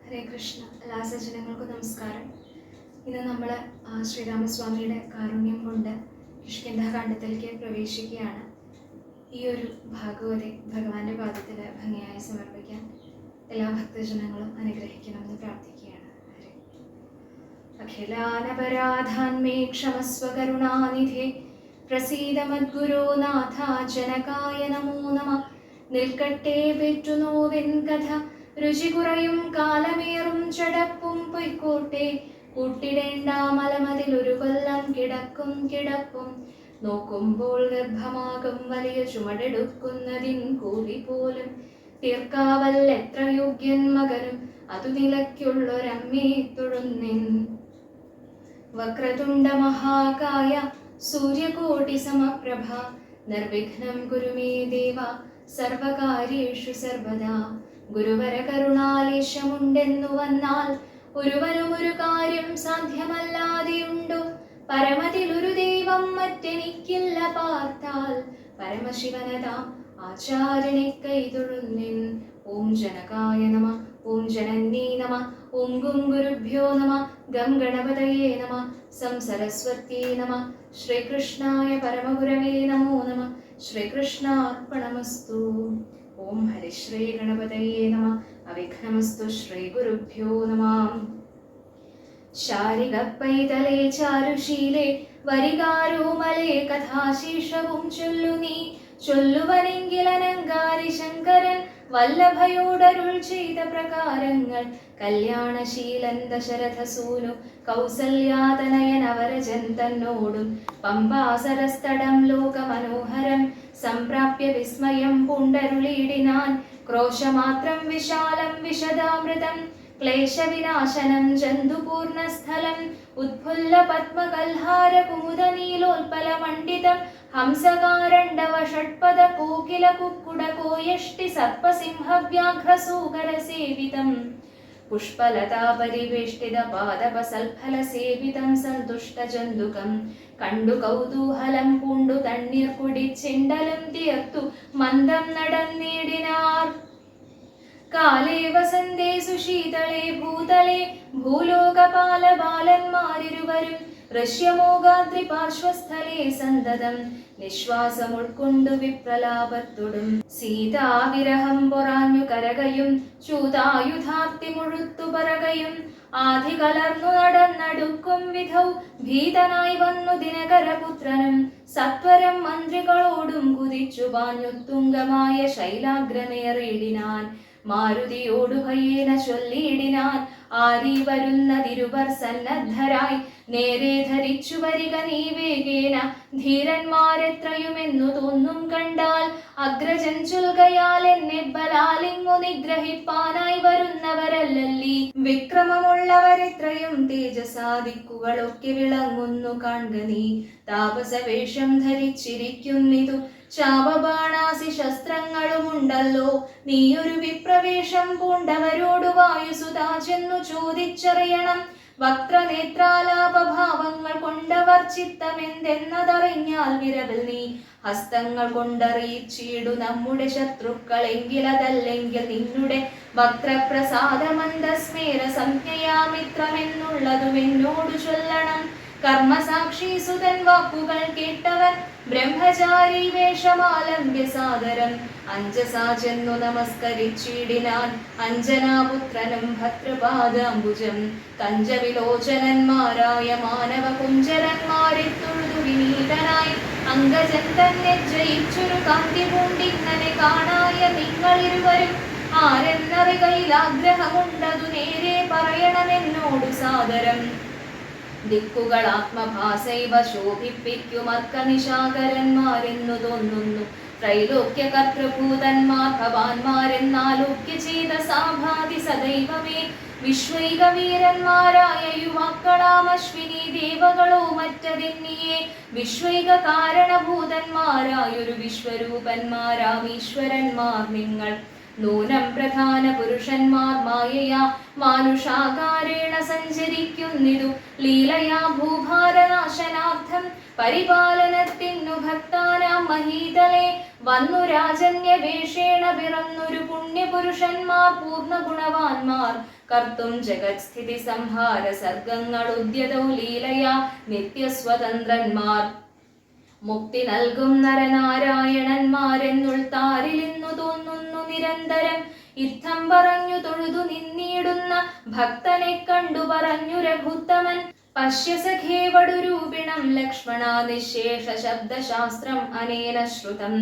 ഹരേ കൃഷ്ണ. എല്ലാ സജ്ജനങ്ങൾക്കും നമസ്കാരം. ഇന്ന് നമ്മൾ ശ്രീരാമസ്വാമിയുടെ കാരുണ്യം കൊണ്ട് കിഷ്കിന്ധാകാണ്ഡത്തിലേക്ക് പ്രവേശിക്കുകയാണ്. ഈ ഒരു ഭാഗവതെ ഭഗവാന്റെ പാദത്തിൽ ഭംഗിയായി സമർപ്പിക്കാൻ എല്ലാ ഭക്തജനങ്ങളും അനുഗ്രഹിക്കണമെന്ന് പ്രാർത്ഥിക്കുകയാണ്. ഹരേ. അഖിലാനപരാധാന്മേ ക്ഷമസ്വ കരുണാനിധേ പ്രസീദ മദ്ഗുരോ നാഥ ജനകായ നമോ നമഃ. നിൽക്കട്ടെ പെറ്റുനോവിൻ കഥ രുചി കുറയും കാലമേറും ചടപ്പും പൊയ്ക്കോട്ടെ. കൂട്ടിടേണ്ട മലമതിലൊരു കൊല്ലം കിടക്കും കിടപ്പും. നോക്കുമ്പോൾ ഗർഭമാകും വലിയ ചുമടെടുക്കുന്നതിൻ കൂലി പോലും. തീർക്കാവൽ എത്ര യോഗ്യൻ മകനും അതു നിലയ്ക്കുള്ളൊരമ്മേ തൊഴുന്നിൻ. വക്രതുണ്ട മഹാകായ സൂര്യകോടി സമപ്രഭ നിർവിഘ്നം കുരു മേ ദേവ സർവകാര്യേഷു സർവദാ. ഗുരുവര കരുണാലേശമുണ്ടെന്നു വന്നാൽ ഒരുവനും ഒരു കാര്യം സാധ്യമല്ലാതെയുണ്ടോ. പരമതിലൊരു ദൈവം മറ്റെനിക്കില്ല പാർത്താൽ പരമശിവനതാം ആചാര്യനെ കൈതൊഴുന്നിൻ. ഓം ജനകായ നമ, ഓം ജനന്യേ നമ, ഓം ഗും ഗുരുഭ്യോ നമ, ഗം ഗണപതയേ നമ, സം സരസ്വത്യേ നമ, ശ്രീകൃഷ്ണായ പരമഗുരവേ നമോ നമ. ശ്രീകൃഷ്ണാർപ്പണമസ്തു. ഓം ഹരിശ്രീ ഗണപതയേ നമ. അവിഘ്നമസ്തു. ശ്രീ ഗുരുഭ്യോ നമ. ശാരിക പൈതലേ ചാരുശീലേ വരികാരോമലേ കഥാശീർഷവും ചൊല്ലു നീ. ചൊല്ലുവനെങ്കിലനങ്കാരി ശങ്കരൻ വല്ലഭയോടരുൾ ചെയ്ത പ്രകാരങ്ങൾ. കല്യാണശീലൻ ദശരഥസൂനു കൗസല്യാതനയൻ അവരജൻ തന്നോടും പമ്പാസരസ്തടം ലോകമനോഹരം സംപ്രാപ്യ വിസ്മയം പൂണ്ടരുളിയിടിനാൻ. ക്രോശമാത്രം വിശാലം വിശദാമൃതം ക്ലേശവിനാശനം ജന്തുപൂർണസ്ഥലം. ഉത്ഫുല്ല പത്മകൽഹാര കുമുദ നീലോൽപല മണ്ഡിതം ഹംസകാരണ്ഡവ ഷഡ്പദ കോകില കുക്കുട കോയഷ്ടി സർപ്പസിംഹവ്യാഘ്രസൂകര സേവിതം. പുഷ്പലതാ പരിവേഷ്ടിത പാദപസൽഫല സേവിതം സന്തുഷ്ട ജന്തുകം. കണ്ടു കൗതൂഹലം പൂണ്ടു തണ്ണീർ കുടിച്ചിണ്ടലും തീർത്തു മന്ദം നടന്നിടിനാർ. കാലേ വസന്തേ സുശീതളേ ഭൂതലേ ഭൂലോകപാല ബാലന്മാരിരുവരും ഋഷ്യമോഗാദ്രി പാർശ്വസ്ഥലേ സന്തതം നിശ്വാസം ഉൾക്കൊണ്ടു വിപ്രലാപത്തൊടും. സീതാവിരഹം പൊറാഞ്ഞു കരകയും ചൂതായുധാർത്തി മുഴുത്തു പറകയും. ആധി കലർന്നു നടന്നടുക്കും വിധൗ ഭീതനായി വന്നു ദിനകരപുത്രനും. സത്വരം മന്ത്രികളോടും കുതിച്ചു പാഞ്ഞുത്തുംഗമായ ശൈലാഗ്രമേറിയിടിനാൻ. മാരുതിയോടു ഭയേന ചൊല്ലിയിടിനാൻ. ആരീ വരുന്നതിരുവർ സന്നദ്ധരായി നേരെ ധരിച്ചു വരിക നീ വേഗേന. ധീരന്മാരെത്രയുമെന്നു തോന്നും കണ്ടാൽ അഗ്രജൻ ചൊൽകയാൽ എന്നെ ബലാലിങ്ങു നിഗ്രഹിപ്പാനായി വരുന്നവരല്ലല്ലീ. വിക്രമമുള്ളവരെത്രയും തേജസാദിക്കുകളൊക്കെ വിളങ്ങുന്നു കാൺക നീ. താപസവേഷം ധരിച്ചിരിക്കുന്നിതു ചാപബാണാസി ശസ്ത്രങ്ങളുമുണ്ടല്ലോ. നീയൊരു വിപ്രവേഷം പൂണ്ടവരോടു വായുസുതാ ചെന്നു ചോദിച്ചറിയണം. വക്രനേത്രാലാപഭാവങ്ങൾ കൊണ്ടവർ ചിത്തമെന്തെന്നതറിഞ്ഞാൽ വിരവിൽ നീ ഹസ്തങ്ങൾ കൊണ്ടറിയിച്ചിടു നമ്മുടെ ശത്രുക്കൾ. എങ്കിലതല്ലെങ്കിൽ നിന്നുടെ വക്രപ്രസാദമന്ദസ്മേര സംജ്ഞയാമിത്രമെന്നുള്ളതും എന്നോടു ചൊല്ലണം. കർമ്മസാക്ഷി സുതൻ വാക്കുകൾ കേട്ടവൻ ബ്രഹ്മചാരി വേഷമാലംബ്യ സാദരം അഞ്ജസാ ചെന്നു നമസ്കരിച്ചിടിനാൻ. അഞ്ജനാപുത്രനും ഭദ്രപാദാംബുജം കഞ്ചവിലോചനന്മാരായ മാനവ കുഞ്ചരന്മാരെ തൊഴുതു വിനീതനായി. അങ്കജൻ തന്നെ ജയിച്ചൊരു കാന്തി പൂണ്ടിങ്ങനെ കാണായ നിങ്ങളിരുവരും ആരെന്നറികയിൽ ആഗ്രഹമുണ്ടതു നേരെ പറയണമെന്നോടു സാദരം. ദിക്കുകൾ ആത്മഭാസൈവ ശോഭിപ്പിക്കുമർക്കനിശാകരന്മാരെന്നു തോന്നുന്നു. ത്രൈലോക്യ കർത്തൃഭൂതന്മാർ ഭവാന്മാരെന്നാലോക്യ ചെയ്ത സാഭാതി സദൈവമേ. വിശ്വൈക വീരന്മാരായ യുവാക്കളാമശ്വിനി ദേവകളോ മറ്റതെന്നിയെ. വിശ്വൈക കാരണഭൂതന്മാരായൊരു വിശ്വരൂപന്മാരാം ഈശ്വരന്മാർ നിങ്ങൾ. നൂനം പ്രധാന പുരുഷന്മാർ മായയാ മാനുഷാകാരേണ സഞ്ചരിക്കുന്നിതു. ലീലയാ ഭൂഭാരനാശനാർത്ഥം പരിപാലനത്തിനു ഭക്താനാം മഹീതലേ വന്നു രാജന്യവേഷേണ പിറന്നൊരു പുണ്യപുരുഷന്മാർ പൂർണ്ണ ഗുണവാന്മാർ കർത്തും ജഗത്സ്ഥിതി സംഹാര സർഗങ്ങൾ ഉദ്യതൗ ലീലയാ നിത്യസ്വതന്ത്രന്മാർ മുക്തി നൽകും നരനാരായണന്മാരെന്നുൾത്താരിലിന്നു തോന്നുന്നു നിരന്തരം ഇത്തം പറഞ്ഞു തൊഴുതു നിന്നിടുന്ന ഭക്തനെ കണ്ടു പറഞ്ഞു രഘുത്തമൻ പശ്യസഖേ വടുരൂപിണം ലക്ഷ്മണ നിശേഷ ശബ്ദശാസ്ത്രം അനേന ശ്രുതം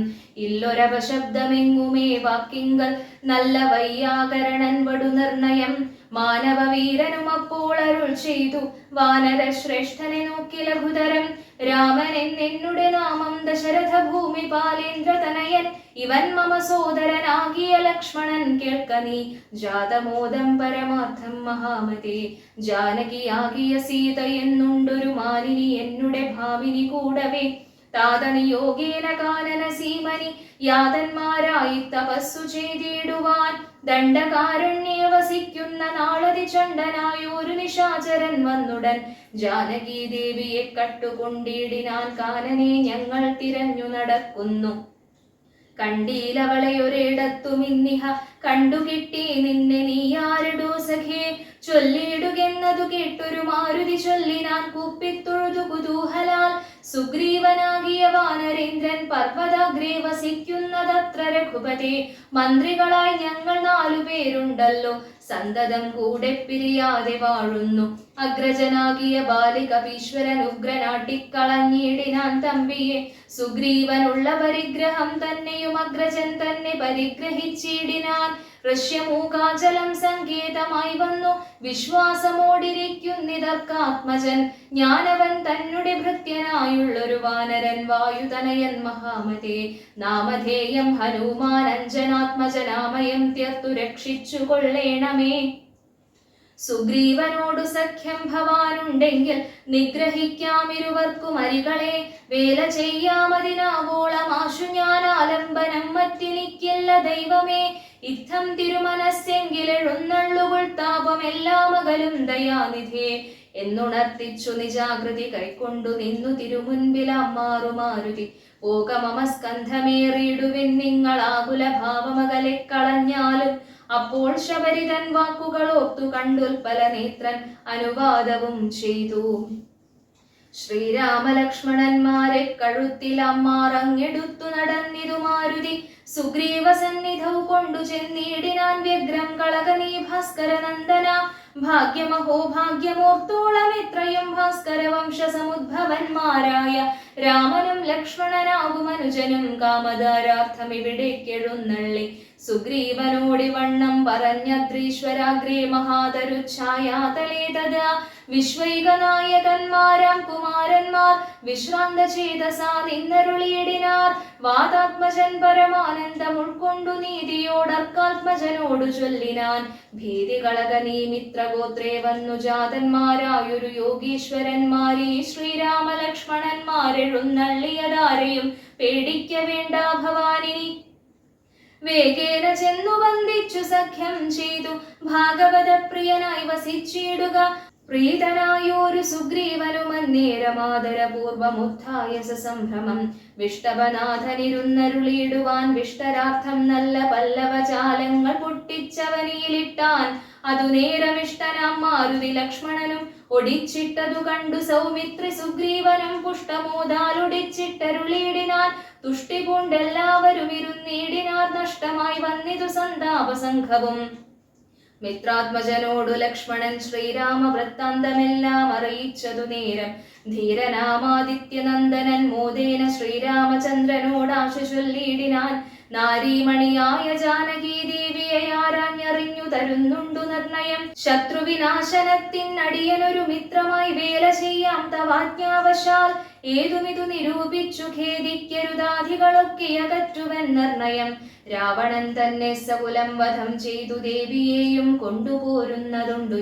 ഇല്ലൊരപശബ്ദമെങ്ങുമേ വാക്കിങ്കൽ നല്ല വൈയാകരണൻ വടു നിർണയം മാനവവീരനും അപ്പോൾ അരുൾ ചെയ്തു വാനര ശ്രേഷ്ഠനെ നോക്കി ലഘുതരം രാമൻ എന്നുടെ നാമം ദശരഥ ഭൂമി പാലേന്ദ്ര തനയൻ ഇവൻ മമ സോദരനാകിയ ലക്ഷ്മണൻ കേൾക്ക നീ ജാതമോദം പരമാർത്ഥം മഹാമതേ ജാനകിയാകിയ സീത എന്നുണ്ടൊരു മാലിനി എന്നുടെ ഭാമിനി കൂടവേ താതനിയോഗേന കാനന സീമനി യാതന്മാരായി തപസ്സു ചെയ്തിടുവാൻ ദണ്ഡകാരണ്യേ വസിക്കുന്ന നാളതി ചണ്ഡനായൊരു നിശാചരൻ വന്നുടൻ ജാനകി ദേവിയെ കട്ടുകൊണ്ടിടിനാൻ കാനനെ ഞങ്ങൾ തിരഞ്ഞു നടക്കുന്നു കണ്ടീലവളെ ഒരിടത്തുമിന്നിഹ കണ്ടുകിട്ടി നിന്നെ നീയാരടോ സഖേ ചൊല്ലിയിടുകെന്നതു കേട്ടൊരു മാരുതി ചൊല്ലിനാൻ കൂപ്പിത്തൊഴുതു കുതൂഹലാൽ സുഗ്രീവനാകിയ വാനരേന്ദ്രൻ പർവ്വതാഗ്രേ വസിക്കുന്നതത്ര രഘുപതേ മന്ത്രികളായി ഞങ്ങൾ 4 പേരുണ്ടല്ലോ സന്തതം കൂടെ പിരിയാതെ വാഴുന്നു അഗ്രജനാകിയ ബാലികപീശ്വരൻ ഉഗ്രനാട്ടിക്കളഞ്ഞിടിനാൻ തമ്പിയെ സുഗ്രീവനുള്ള പരിഗ്രഹം തന്നെയും അഗ്രജൻ തന്നെ പരിഗ്രഹിച്ചിടിനാൻ ഋഷ്യമൂകാചലം സങ്കേതമായി വന്നു വിശ്വാസമോടിരിക്കുന്നിതർക്കാത്മജൻ ഞാനവൻ തന്നുടെ ഭൃത്യനായുള്ളൊരു വാനരൻ വായുതനയൻ മഹാമതേ നാമധേയം ഹനുമാൻ അഞ്ജനാത്മജനാമയം തീർത്തു രക്ഷിച്ചു കൊള്ളേണമേ സുഗ്രീവനോടു സഖ്യം ഭവാനുണ്ടെങ്കിൽ നിഗ്രഹിക്കാമിരുവർക്കും അരികളെ വേല ചെയ്യാമതിനാവോളം ആശു ഞാൻ ആലംബനം മറ്റിനിക്കില്ല ദൈവമേ ഇത്തം തിരുമനസ്സെങ്കിലെഴുന്നള്ളുകൊൾ താപമെല്ലാം അകലും ദയാനിധേ എന്നുണർത്തിച്ചു നിജാകൃതി കൈക്കൊണ്ടു നിന്നു തിരുമുൻപിലാമാറുമാരുതി പോക മമ സ്കന്ധമേറിയിടുവിൻ നിങ്ങൾ ആകുലഭാവമകലെ കളഞ്ഞാലും അപ്പോൾ ശബരിതൻ വാക്കുകൾ ഓർത്തു കണ്ടുൽപ്പല നേത്രൻ അനുവാദവും ചെയ്തു ശ്രീരാമലക്ഷ്മണന്മാരെ കഴുത്തിലമ്മാറങ്ങെടുത്തു നടന്നിതു മാരുതി സുഗ്രീവ സന്നിധൗ കൊണ്ടു ചെന്നിടിനാൻ വ്യഗ്രം കളകനീ ഭാസ്കര നന്ദന ഭാഗ്യമഹോ ഭാഗ്യമോർത്തോളം എത്രയും ഭാസ്കര വംശസമുദ്ഭവന്മാരായ രാമനും ലക്ഷ്മണനാകുമനുജനും കാമധാരാർത്ഥം ഇവിടേക്കെഴുന്നള്ളി സുഗ്രീവനോടിവണ്ണം പറഞ്ഞദ്രീശ്വരാഗ്രേ മഹാതരുച്ഛായാതലേ തഥാ വിശ്വൈകനായകന്മാരാം കുമാരന്മാർ വിശ്രാന്ത ചേതസാ നിന്നരുളിയിടിനാർ വാതാത്മജൻ പരമാനന്ദം ഉൾക്കൊണ്ടു നീതിയോടർക്കാത്മജനോടു ചൊല്ലിനാൻ ഭീതികളകനീ മിത്രഗോത്രേ വന്നു ജാതന്മാരായൊരു യോഗീശ്വരന്മാരീ ശ്രീരാമലക്ഷ്മണന്മാരെഴുന്നള്ളിയതാരെയും പേടിക്ക വേണ്ട ഭവാനിനി വേഗേന ചെന്നു വന്ദിച്ചു സഖ്യം ചെയ്തു ഭാഗവത പ്രിയനായി വസിച്ചിടുക പ്രീതനായോരു സുഗ്രീവനുമന്നേരമാദരപൂർവമുത്ഥായ സസംഭ്രമം വിഷ്ടവനാഥനിരുന്നരുളിയിടുവാൻ വിഷ്ടരാർത്ഥം നല്ല പല്ലവജാലങ്ങൾ പൊട്ടിച്ചവനിയിലിട്ടാൻ അതു നേരമിഷ്ടനാം മാരുതി ലക്ഷ്മണനും ഒടിച്ചിട്ടതു കണ്ടു സൗമിത്രി സുഗ്രീവനും പുഷ്ടമോദാലൊടിച്ചിട്ടരുളിയിടിനാൻ തുഷ്ടി പൂണ്ടെല്ലാവരും ഇരുന്നീടിനാർ നഷ്ടമായി വന്നിതു സന്താപസംഘവും മിത്രാത്മജനോടു ലക്ഷ്മണൻ ശ്രീരാമ വൃത്താന്തമെല്ലാം അറിയിച്ചതു നേരം ധീരനാമാദിത്യനന്ദനൻ മോദേന ശ്രീരാമചന്ദ്രനോടാശു ചൊല്ലിയിടിനാൻ നാരീമണിയായ ജാനകീ ദേവിയെ ആരാഞ്ഞറിഞ്ഞു തരുന്നുണ്ടു നിർണയം ശത്രുവിനാശനത്തിനടിയനൊരു മിത്രമായി വേല ചെയ്യാം തവാജ്ഞാവശാൽ ഏതുമിതു നിരൂപിച്ചു ഖേദിക്കരുതാധികളൊക്കെ അകറ്റുവൻ നിർണയം രാവണൻ തന്നെ സകുലം വധം ചെയ്തു ദേവിയെയും കൊണ്ടുപോരുന്നതുണ്ടു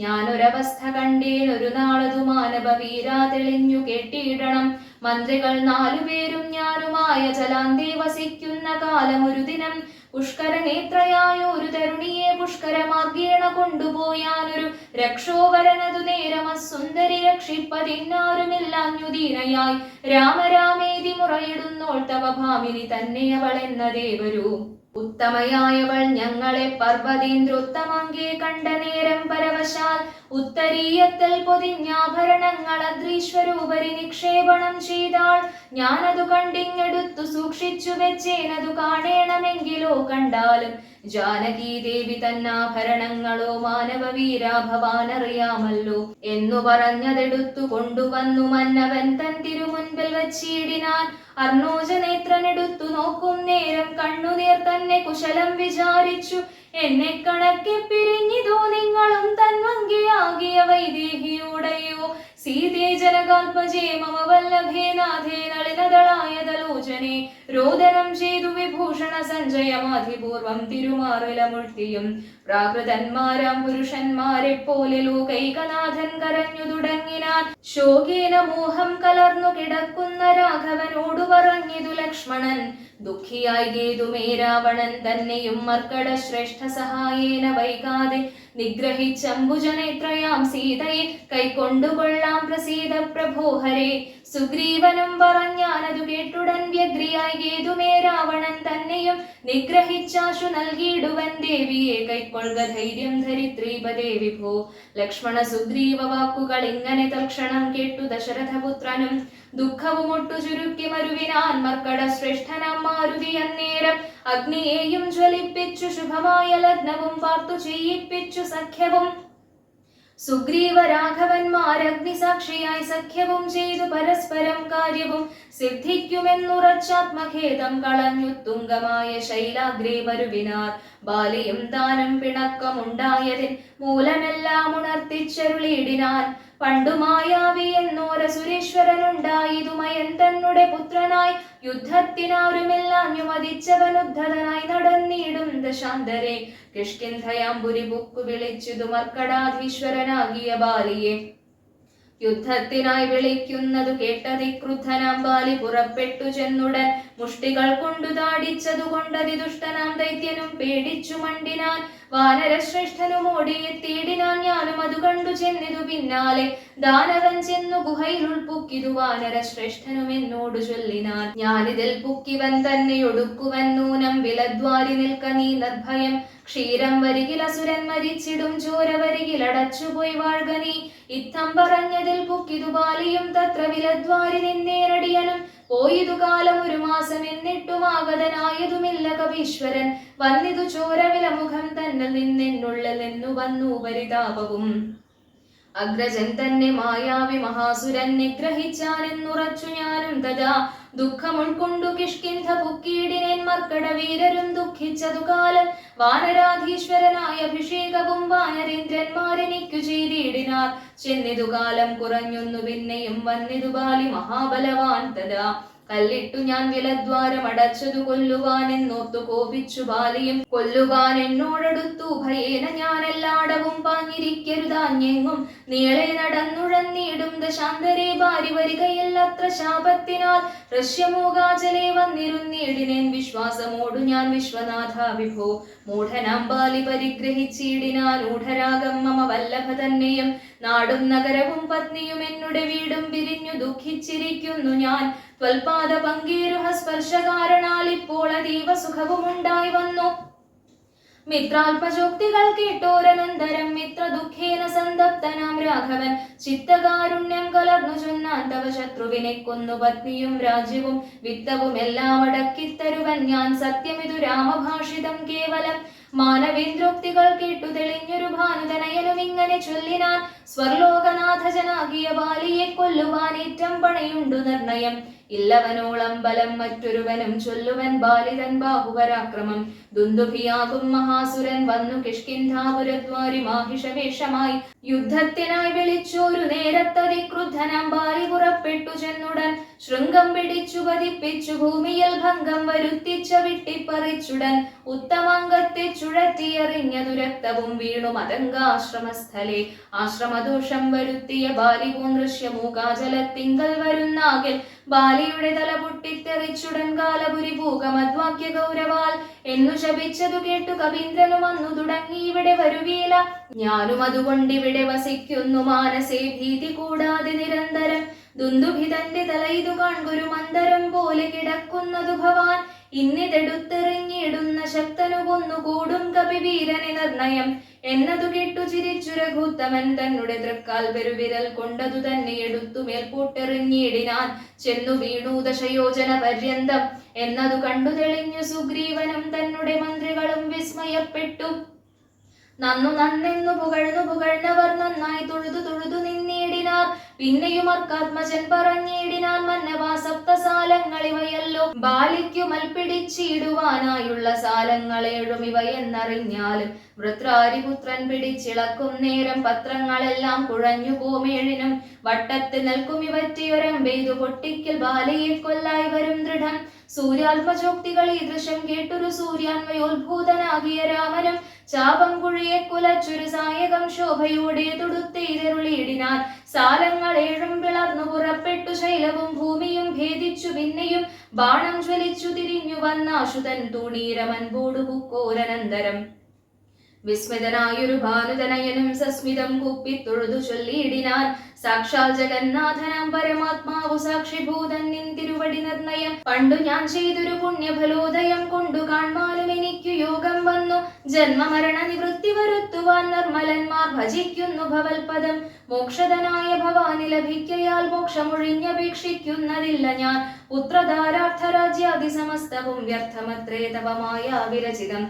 ഞാനൊരവസ്ഥ കണ്ടേൻ ഒരു നാളതു മാനവ വീരാ തെളിഞ്ഞു കേട്ടിടണം മന്ത്രികൾ 4 പേരും ഞാനുമായ ജലാന്തേ വസിക്കുന്ന കാലം ഒരു ദിനം പുഷ്കരനേത്രയായ ഒരു തരുണിയെ പുഷ്കരമാർഗേണ കൊണ്ടുപോയാനൊരു രക്ഷോവരനതു നേരമസുന്ദരി രക്ഷിപ്പതിന്നാരുമില്ലാഞ്ഞുദീനയായി രാമരാമേതി മുറയിടുന്നോൾ തവ ഭാമിനി തന്നെയവൾ എന്നതേവരൂ. ഉത്തമയായവൾ ഞങ്ങളെ പർവ്വതീന്ദ്രോത്തമങ്കെ കണ്ട നേരം പരവശാൽ ഉത്തരീയത്തിൽ പൊതിഞ്ഞാഭരണങ്ങൾ അദ്രീശ്വരൂപരി നിക്ഷേപണം ചെയ്താൾ. ഞാനതു കണ്ടിങ്ങെടുത്തു സൂക്ഷിച്ചു വെച്ചേനതു കാണേണമെങ്കിലോ കണ്ടാലും ജാനകീ ദേവി തന്നാഭരണങ്ങളോ മാനവവീരാ ഭവാനറിയാമല്ലോ എന്നു പറഞ്ഞതെടുത്തു കൊണ്ടുവന്നു മന്നവൻ തൻ തിരുമുൻപിൽ വച്ചിടിനാൻ. അർണോജനേത്രനെടുത്തു നോക്കും നേരം കണ്ണുനീർ തന്നെ കുശലം വിചാരിച്ചു. എന്നെ കണക്കെ പിരിഞ്ഞിതോ നിങ്ങളും തന്വങ്കിയാകിയ വൈദേഹിയുടയോ സീതേ ജനകാത്മജേ മമ വല്ലഭേ നാഥേ നളിനദളായതലോചനെ രോദനം ചെയ്തു വിഭൂഷണ സഞ്ജയമാധിപൂർവം തിരുമാറിലമുഴ്ത്തിയും പ്രാകൃതന്മാരാം പുരുഷന്മാരെ പോലെ ലോകൈകനാഥൻ കരഞ്ഞു തുടങ്ങിനാൻ. ശോകേന മോഹം കലർന്നു കിടക്കുന്ന രാഘവനോടു പറഞ്ഞിതു ലക്ഷ്മണൻ. ദുഃഖിയായി ഗേതുമേ രാവണൻ തന്നെയും മർക്കട ശ്രേഷ്ഠ സഹായേന വൈകാതെ നിഗ്രഹിച്ചംബുജനേത്രയാം സീതയെ കൈക്കൊണ്ടുകൊള്ളാം പ്രസീത പ്രഭോഹരേ. സുഗ്രീവനും പറഞ്ഞാനതു കേട്ടുടൻ വ്യഗ്രിയായി ഗേതുമേ രാവണൻ തന്നെയും നിഗ്രഹിച്ചാശു നൽകിയിടുവൻ ദേവിയെ കൈക്കൊള്ളുക ധൈര്യം ധരിത്രീപദേ വിഭോ. ലക്ഷ്മണ സുഗ്രീവ വാക്കുകൾ ഇങ്ങനെ തൽക്ഷണം കേട്ടു ദശരഥപുത്രനും ദുഃഖവും ഒട്ടു ചുരുക്കി മരുവിനാൻ. മർക്കട ശ്രേഷ്ഠനാം മാരുതി അന്നേരം അഗ്നിയെയും ജ്വലിപ്പിച്ചു ശുഭമായ ലഗ്നവും പാർത്തു ചെയ്യിപ്പിച്ചു സഖ്യവും. സുഗ്രീവ രാഘവന്മാരഗ്നിസാക്ഷിയായി സഖ്യവും ചെയ്തു പരസ്പരം കാര്യവും സിദ്ധിക്കുമെന്നുറച്ചാത്മഖേദം കളഞ്ഞു തുംഗമായ ശൈലാഗ്രേ മരുവിനാർ. ബാലിയും താനും പിണക്കമുണ്ടായതിൻ മൂലമെല്ലാം ഉണർത്തിച്ചരുളിയിടിനാൻ. പണ്ടുമായാവി എന്നോര സുരേശ്വരനുണ്ടായതുമയൻ തന്നെ പുത്രനായി യുദ്ധത്തിനാരുമെല്ലാം മതിച്ചവനുദ്ധതനായി നടന്നിടും ദശാന്തരെ. കിഷ്കിന്ധയാംബുരി ബുക്കു വിളിച്ചിതു മർക്കടാധീശ്വരനാകിയ ബാലിയെ യുദ്ധത്തിനായി വിളിക്കുന്നതു കേട്ടതി ക്രുദ്ധനാം ബാലി പുറപ്പെട്ടു ചെന്നുടൻ മുഷ്ടികൾ കൊണ്ടു താടിച്ചതു കൊണ്ടതി ദുഷ്ടനാം ദൈത്യനും പേടിച്ചു മണ്ടിനാൻ. വാനരശ്രേഷ്ഠനും ഓടിയെത്തിയിടിനാൻ. ഞാനും അത് കണ്ടു ചെന്നിതു പിന്നാലെ. ദാനവൻ ചെന്നു ഗുഹയിൽ ഉൾപുക്കിതു വാനരശ്രേഷ്ഠനും എന്നോട് ചൊല്ലിനാൻ. ഞാനിതിൽ പുക്കിവൻ തന്നെ ഒടുക്കുവൻ നൂനം വിലദ്വാരി നിൽക്ക നീ നിർഭയം. ക്ഷീരം വരികിൽ അസുരൻ മരിച്ചിടും ചോര വരികിൽ അടച്ചുപോയി വാഴ്ക നീ. ഇത്തം പറഞ്ഞതിൽ പുക്കിതു ബാലിയും തത്ര വിലദ്വാരി നിന്നേരടിയനും. പോയിതു കാലം ഒരു മാസം എന്നിട്ടും ആഗതനായതുമില്ല കവീശ്വരൻ. വന്നിതു ചോരവില മുഖം തന്നെ നിന്നെന്നുള്ളിൽ നിന്നു വന്നു പരിതാപവും. അഗ്രജൻ തന്നെ മായാവി മഹാസുരൻ നിഗ്രഹിച്ചാനെന്നുറച്ചു ഞാനും തഥാ. ദുഃഖം ഉൾക്കൊണ്ടു കിഷ്കിന്ധ പുക്കീടിനേൻ മർക്കട വീരരും ദുഃഖിച്ചതു കാലം. വാനരാധീശ്വരനായ അഭിഷേകവും വാനരേന്ദ്രന്മാരെനിക്കു ചെയ്തിടിനാർ. ചെന്നിതു കാലം കുറഞ്ഞൊന്നു പിന്നെയും വന്നിതു ബാലി മഹാബലവാൻ തഥാ. കല്ലിട്ടു ഞാൻ വിലദ്വാരം അടച്ചതു കൊല്ലുവാൻ എന്നോർത്തു കോപിച്ചു ബാലിയും. കൊല്ലുവാൻ എന്നോടടുത്തു ഭയേന ഞാൻ എല്ലാടവും പാഞ്ഞിരിക്കരുതാഞ്ഞെങ്ങും നീളെ നടന്നുഴന്നിടും ദശാന്തരെ. ബാരി വരികയില്ലത്ര ശാപത്തിനാൽ ഋഷ്യമൂകാചലെ വന്നിരുന്നിടിനേൻ വിശ്വാസമോടു ഞാൻ വിശ്വനാഥ വിഭോ. മൂഢനാം ബാലി പരിഗ്രഹിച്ചിടിനാൻ ഊഢരാഗം മമ വല്ലഭ തന്നെയും. നാടും നഗരവും പത്നിയും എന്നുടെ വീടും പിരിഞ്ഞു ദുഃഖിച്ചിരിക്കുന്നു ഞാൻ. ത്വൽപാദ പങ്കേരുഹ സ്പർശ കാരണാൽ ഇപ്പോൾ അതീവ സുഖവുമുണ്ടായി വന്നു. മിത്രാൽപജോക്തികൾ കേട്ടോരനന്തരം മിത്ര ദുഃഖേന സന്തപ്തനാം രാഘവൻ ചിത്തകാരുണ്യം കലർന്നു ചൊന്നാൻ. തവ ശത്രുവിനെ കൊന്നു പത്നിയും രാജ്യവും വിത്തവും എല്ലാം അടക്കിത്തരുവൻ ഞാൻ. സത്യമിതു രാമഭാഷിതം കേവലം. മാനവേന്ദ്രോക്തികൾ കേട്ടു തെളിഞ്ഞൊരു ഭാനുതനയനും ഇങ്ങനെ ചൊല്ലിനാൻ. സ്വർലോകനാഥജനാകിയ ബാലിയെ കൊല്ലുവാൻ ഏറ്റം പണയുണ്ടു നിർണയം. ഇല്ലവനോളം ബലം മറ്റൊരുവനും ചൊല്ലുവൻ ബാലിതൻ ബാഹുപരാക്രമം. ദുന്ദുഭിയാകും മഹാസുരൻ വന്നു കിഷ്കിന്ധാപുരദ്വാരി മാഹിഷവേഷമായി. യുദ്ധത്തിനായി വിളിച്ചോരു നേരത്തതി ക്രുദ്ധനാം ബാലി പുറപ്പെട്ടു ചെന്നുടൻ. ശൃംഗം പിടിച്ചു പതിപ്പിച്ചു ഭൂമിയിൽ ഭംഗം വരുത്തിച്ച വിട്ടിപ്പറിച്ചുടൻ. ഉത്തമംഗത്തെ ചുഴറ്റിയെറിഞ്ഞതു രക്തവും വീണു മതംഗാശ്രമസ്ഥലെ. ആശ്രമദോഷം വരുത്തിയ ബാലി പൂന്തൃശ്യമൂകാചലത്തിങ്കൽ വരുന്നാകിൽ ബാലിയുടെ തല പൊട്ടിത്തെറിച്ചുടൻ കാലപുരി ഭൂകമദ്വാക്യ ഗൗരവാൽ എന്നു ശപിച്ചതു കേട്ടു കവീന്ദ്രനും വന്നു തുടങ്ങി ഇവിടെ വരുവീല. ഞാനും അതുകൊണ്ടിവിടെ വസിക്കുന്നു മാനസേ ഭീതി കൂടാതെ നിരന്തരം. ദുന്ദുഭിതന്റെ തല ഇതു കാൺകൊരു മന്ദരം പോലെ പോലെ കിടക്കുന്നതു ഭവാൻ. ഇന്നിതെടുത്തെറിഞ്ഞിടുന്ന ശക്തനു കൊന്നുകൂടും കപിവീരനെ നിർണയം എന്നതു കേട്ടു ചിരിച്ചു രഘുത്തമൻ തന്നെ തൃക്കാൽ പെരുവിരൽ കൊണ്ടതു തന്നെ എടുത്തു മേൽപോട്ടെറിഞ്ഞിടിനാൻ. ചെന്നു വീണു ദശയോജന പര്യന്തം എന്നതു കണ്ടു തെളിഞ്ഞു സുഗ്രീവനും തന്നെ മന്ത്രികളും വിസ്മയപ്പെട്ടു. നന്നെന്നു പുകഴ്ന്നവർ നന്നായി തൊഴുതു നിന്നിടിനാർ. പിന്നെയും അർക്കാത്മജൻ പറഞ്ഞിടിനാൻ, മന്നവാ സപ്തസാലങ്ങളിവയല്ലോ ബാലിക്കു മൽപിടിച്ചിടുവാനായുള്ള സാലങ്ങളേഴും ഇവയെന്നറിഞ്ഞാലും വൃത്രാരിപുത്രൻ പിടിച്ചിളക്കും നേരം പത്രങ്ങളെല്ലാം കുഴഞ്ഞു പോമേഴിനും വട്ടത്ത് നിൽക്കും ഇവറ്റയൊരമ്പെയ്തു പൊട്ടിക്കൽ ബാലയെ കൊല്ലായി വരും ദൃഢം. സൂര്യാത്മജോക്തികൾ ഈ ദൃശ്യം കേട്ടൊരു സൂര്യാന്വയോത്ഭൂതനാകിയ രാമനും ചാപം കുഴിയെ കുലച്ചൊരു സായകം ശോഭയോടെ തൊടുത്തെയ്തരുളിയിടിനാൻ. സാലങ്ങളേഴും പിളർന്നു പുറപ്പെട്ടു ശൈലവും ഭൂമിയും ഭേദിച്ചു. പിന്നെയും ബാണം ജ്വലിച്ചു തിരിഞ്ഞു വന്നാശുതൻ തൂണീരമൻപോടു പുക്കോരനന്തരം. വിസ്മിതനായൊരു ഭാനുതനയനും സസ്മിതം കുപ്പിത്തൊഴുതു ചൊല്ലിയിടിനാൻ, സാക്ഷാൽ ജഗന്നാഥനാം പരമാത്മാവു സാക്ഷിഭൂതൻ നിൻ തിരുവടി നിർണയം. പണ്ടു ഞാൻ ചെയ്തൊരു പുണ്യഫലോദയം കൊണ്ടു കാൺമാനും എനിക്കു യോഗം വന്നു. ജന്മമരണ നിവൃത്തി വരുത്തുവാൻ നിർമ്മലന്മാർ ഭജിക്കുന്നു ഭവൽപദം. മോക്ഷതനായ ഭവാനി ലഭിക്കയാൽ മോക്ഷമൊഴിഞ്ഞപേക്ഷിക്കുന്നതില്ല ഞാൻ. പുത്രധാരാർത്ഥരാജ്യാദി സമസ്തവും വ്യർത്ഥമത്രേ തവമായ വിരചിതം.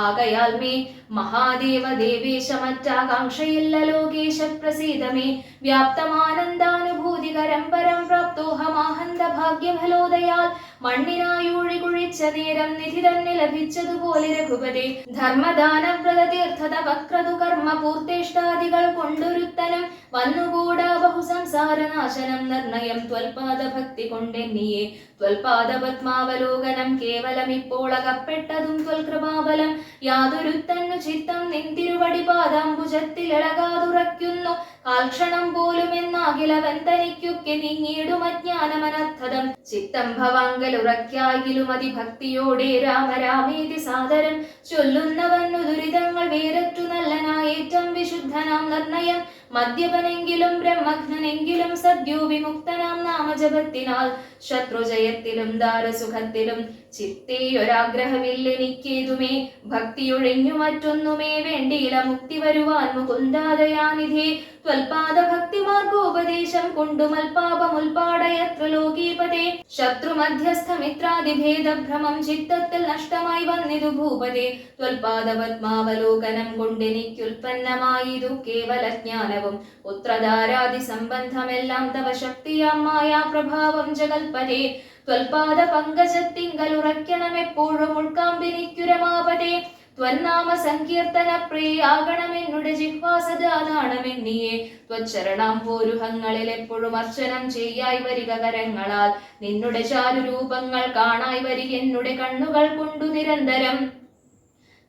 ആകയാൽ മേ മഹാദേവ ദേവേശ മറ്റാകാംക്ഷയില്ല ലോകേശ പ്രസീദമേ. വ്യാപ്തമാനന്ദാനുഭൂതികരം പരം പ്രാപ്തോഹമാഹന്ത ഭാഗ്യഫലോദയാൽ. മണ്ണിനായൂഴി കുഴിച്ച നേരം നിധി തന്നെ ലഭിച്ചതുപോലെ രഘുപതേ. ധർമ്മദാനവ്രത തീർത്ഥത വക്രതു കർമ്മ പൂർത്തേഷ്ടാദികൾ കൊണ്ടൊരുത്തനും വന്നുകൂടാ ബഹുസംസാരനാശനം നിർണയം. ത്വൽപാദ ഭക്തി കൊണ്ടെന്നിയെ ത്വൽപാദ പത്മാവലോകനം കേവലം ഇപ്പോൾ അകപ്പെട്ടതും ത്വൽകൃപാബലം. യാതൊരുത്തന്നു ചിത്തം നിന്തിരുവടി പാദാംബുജത്തിലളകാതുറയ്ക്കുന്നു. കാൽക്ഷണം പോലും എന്നാകിലവൻ തനിക്കൊക്കെ നീങ്ങിയിടും അജ്ഞാനമനർത്ഥതം. ചിത്തം ഭവാങ്കലുറയ്ക്കാകിലും അതിഭക്തിയോടെ രാമരാമേതി സാദരം ചൊല്ലുന്നവന്നു ദുരിതങ്ങൾ വേരറ്റു നല്ലനായേറ്റം വിശുദ്ധനാം നിർണയം. മദ്യപനെങ്കിലും ബ്രഹ്മഘ്നെങ്കിലും സദ്യോ വിമുക്തനാം നാമജപത്തിനാൽ. ശത്രുജയത്തിലും ദാരസുഖത്തിലും ചിത്തേയൊരാഗ്രഹമില്ലെനിക്കേതുമേ. ഭക്തിയൊഴിഞ്ഞു മറ്റൊന്നുമേ വേണ്ടിയില മുക്തി വരുവാൻ മുകുന്ദാദയാനിധേ. ത്വൽപാദ ഭക്തിമാർഗോപദേശം കൊണ്ടു മൽപാപമുൽപാടയത്ര ലോകീപതേ. ശത്രുമധ്യസ്ഥമിത്രാദിഭേദഭ്രമം ചിത്തത്തിൽ നഷ്ടമായി വന്നിതു ഭൂപതേ. ത്വൽപാദ പത്മാവലോകനം കൊണ്ടെനിക്കുൽപ്പന്നമായിതു കേവലജ്ഞാനവും പുത്രധാരാദി സംബന്ധമെല്ലാം തവ ശക്തിയാം മായാ പ്രഭാവം ജഗൽപതേ. ത്വൽപാദ പങ്കജത്തിങ്കലുറയ്ക്കണമെപ്പോഴും ഉൾക്കാമ്പിനിക്കുരമാപതേ. ത്വന്നാമ സങ്കീർത്തന പ്രിയാകണമെന്നുടെ ജിഹ്വാസദാനമെന്നിയെ. ത്വച്ചരണാംഭോരുഹങ്ങളിൽ എപ്പോഴും അർച്ചനം ചെയ്യായി വരിക കരങ്ങളാൽ. നിന്നുടെ ചാരുരൂപങ്ങൾ കാണായി വരിക എന്നുടെ കണ്ണുകൾ കൊണ്ടു നിരന്തരം.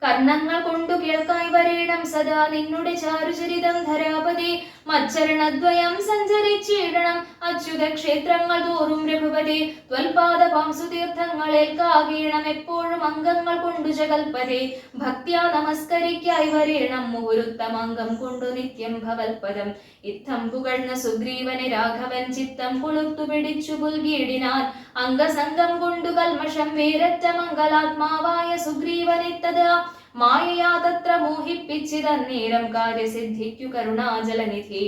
കർണങ്ങൾ കൊണ്ടു കേൾക്കായി വരേണം സദാ നിന്നുടെ ചാരുചരിതം ധരാപതി. മച്ചരണദ്വയം സഞ്ചരിച്ചിടണം അച്യുത ക്ഷേത്രങ്ങൾ തോറും രഘുപതി. ത്വൽപാദ പാംസുതീർത്ഥങ്ങളേൽക്കാകീണം എപ്പോഴും അംഗങ്ങൾ കൊണ്ടു ജഗൽപതി. ഭക്ത്യാ നമസ്കരിക്കായി വരേണം മുഹുരുത്തമംഗം കൊണ്ടു നിത്യം ഭവൽപദം. ഇത്തം പുകഴ്ന്ന സുഗ്രീവനെ രാഘവൻ ചിത്തം കൊളുത്തു പിടിച്ചു പുൽകിയിടിനാൻ. അംഗസംഗം കൊണ്ടു കൽമഷം വേരറ്റ മംഗലാത്മാവായ സുഗ്രീവനെത്തതാ. മായയാ തത്ര മോഹിപ്പിച്ചിതന്നേരം കാര്യസിദ്ധിക്കു കരുണാജലനിധി.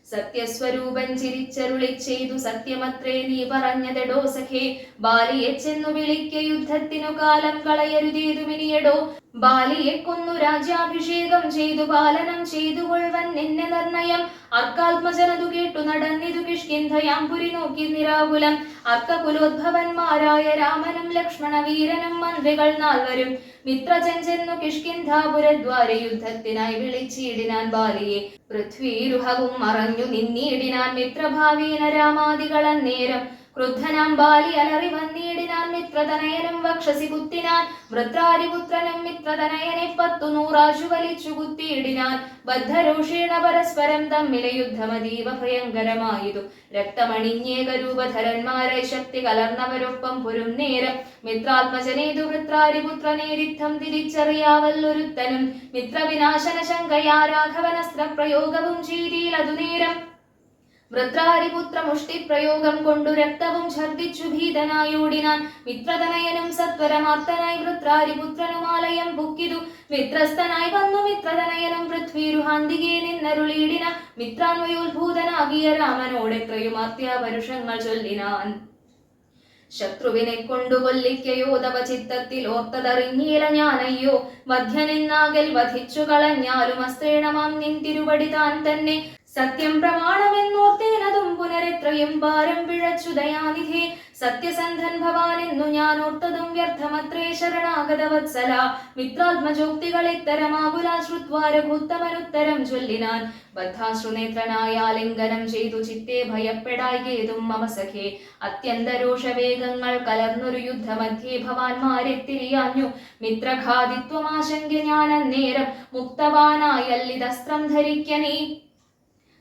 സത്യസ്വരൂപൻ ചിരിച്ചരുളി ചെയ്തു, സത്യമത്രേ നീ പറഞ്ഞതെടോ സഖേ. ബാലിയെ ചെന്നു വിളിക്ക യുദ്ധത്തിനു കാലം കളയരുതേതുമിനിയടോ. ബാലിയെ കൊന്നു രാജ്യാഭിഷേകം ചെയ്തു പാലനം ചെയ്തു കൊൾവൻ നിന്നെ നിർണയം. അർക്കാത്മജനതു കേട്ടു നടന്നിതു കിഷ്കിന്ധയാംപുരി നോക്കി നിരാകുലം. അർക്കകുലോദ്ഭവന്മാരായ രാമനും ലക്ഷ്മണ വീരനും മന്ത്രികൾ നാൽവരും മിത്രജൻ ചെന്നു കിഷ്കിന്ധാപുരദ്വാരെ യുദ്ധത്തിനായി വിളിച്ചിടിനാൻ ബാലിയെ. പൃഥ്വീരുഹവും മറഞ്ഞു നിന്നിടിനാൻ മിത്രഭാവീന രാമാദികൾ അന്നേരം. ക്രുദ്ധനാം ബാലി അലറി വന്നിടിനാൻ മിത്രതനയനും വക്ഷസി കുത്തിനാൻ. വൃത്രാരിപുത്രനും മിത്രതനയനെ 10 ആശു വലിച്ചു കുത്തിയിടിനാൻ. ബദ്ധരോഷേണ പരസ്പരം തമ്മിലെ യുദ്ധമതീവ ഭയങ്കരമായതു. രക്തമണിഞ്ഞേകരൂപധരന്മാരെ ശക്തി കലർന്നവരൊപ്പം പുരും നേരം. മിത്രാത്മജനേതു വൃത്രാരിപുത്രനേരിത്തം തിരിച്ചറിയാവല്ലൊരുത്തനും. മിത്രവിനാശന ശങ്കയാ രാഘവനസ്ത്ര പ്രയോഗവും ചെയ്തീലതു നേരം. വൃത്രാരിപുത്രമുഷ്ടിപ്രയോഗം കൊണ്ടു രക്തവും ഛർദിച്ചു ഭീതനായോടിനാൻ. മിത്രതനയനും സത്വരമാർത്തനായി വൃത്രാരിപുത്രനുമാലയം പൊക്കിതു. മിത്രസ്ഥനായി വന്നു മിത്രതനയനും പൃഥ്വീരുഹാന്തികെ നിന്നരുളീടിന. മിത്രാന്വയോത്ഭൂതനാകിയ രാമനോടെത്രയും അത്യാപരുഷങ്ങൾ ചൊല്ലിനാൻ. ശത്രുവിനെ കൊണ്ടു കൊല്ലിക്കയോ തവ ചിത്തത്തിൽ ഓർത്തതറിഞ്ഞീല ഞാനയ്യോ. വധ്യനെന്നാകൽ വധിച്ചു കളഞ്ഞാലും അസ്ത്രേണമാം നിൻ തിരുവടി താൻ തന്നെ. സത്യം പ്രമാണമെന്നോർത്തേനതും പുനരെത്രയും ഭാരം പിഴച്ചു ദയാനിധേ. സത്യസന്ധൻ ഭവാനെന്നു ഞാൻ ഓർത്തതും വ്യർത്ഥമത്രേ ശരണാഗത വത്സല. മിത്രാത്മജോക്തികൾ ഇത്തരമാകുലാശ്രുത്വാ രഘുത്തമനുത്തരം ചൊല്ലിനാൻ. ബദ്ധാശ്രുനേത്രനായാലിംഗനം ചെയ്തു ചിത്തേ ഭയപ്പെടായികേതും മമ സഖേ. അത്യന്തരോഷവേഗങ്ങൾ കലർന്നൊരു യുദ്ധമധ്യേ ഭവാന്മാരെത്തിരിയാഞ്ഞു. മിത്രഘാതിത്വമാശങ്ക ഞാനന്നേരം മുക്തവാനായല്ലിതസ്ത്രം ധരിക്കനീ.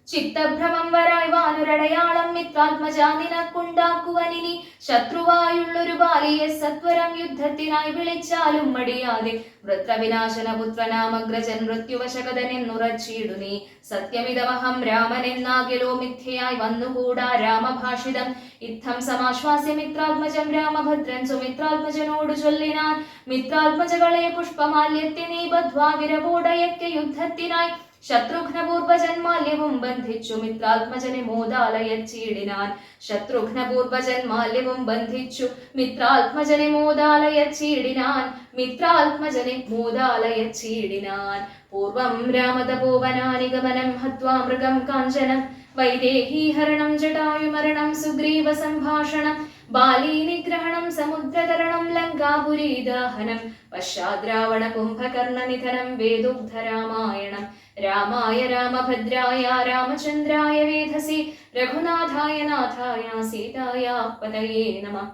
ചിത്തഭ്രമം വരായി വാനൊരടയാളം മിത്രാത്മജാ നിനക്കുണ്ടാക്കുവനിനി. ശത്രുവായുള്ളൊരു ബാലിയെ സത്വരം യുദ്ധത്തിനായി വിളിച്ചാലും മടിയാതെ. വൃത്രവിനാശന പുത്രനാമഗ്രജൻ മൃത്യുവശകതനെന്നുറച്ചിടു നീ. സത്യമിതമഹം രാമനെന്നാകിലോ മിഥ്യയായി വന്നുകൂടാ രാമഭാഷിതം. ഇത്തം സമാശ്വാസ്യ മിത്രാത്മജം രാമഭദ്രൻ സുമിത്രാത്മജനോടു ചൊല്ലിനാൻ. മിത്രാത്മജകളെ പുഷ്പമാല്യത്തെ നീ ബദ്ധ്വാ വിരവോടയക്ക യുദ്ധത്തിനായി. ശത്രുഘ്നപൂർവജന്മാല്യവും ബന്ധിച്ചു മിത്രാത്മജനെ മോദാലയച്ചീടിനാൻ. ശത്രുഘ്നപൂർവജന്മാല്യവും ബന്ധിച്ചു മിത്രാത്മജനെ മോദാലയച്ചീടിനാൻ. മിത്രാത്മജനെ മോദാലയച്ചീടിനാൻ. പൂർവം രാമതപോവനാനിഗമനം ഹത്വാ മൃഗം കാഞ്ചനം. വൈദേഹീഹരണം ജടായുമരണം സുഗ്രീവ സംഭാഷണം. ബാലീനിഗ്രഹണം സമുദ്രതരണം ലങ്കാപുരീദാഹനം. പശ്ചാദ്രാവണ കുംഭകർണ നിധനം വേദോഗ്ധരാമായണം. രാമായ രാമഭദ്രായ രാമചന്ദ്രായ വേധസി. രഘുനാഥായ നാഥായ സീതായ പതയേ നമഃ.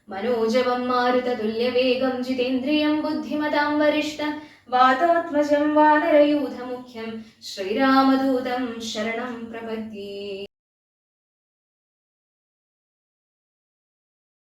മനോജവം മാരുതതുല്യവേഗം ജിതേന്ദ്രിയം ബുദ്ധിമതാം വരിഷ്ഠം. വാതാത്മജം വാനരയൂഥമുഖ്യം ശ്രീരാമദൂതം ശരണം പ്രപദ്യേ.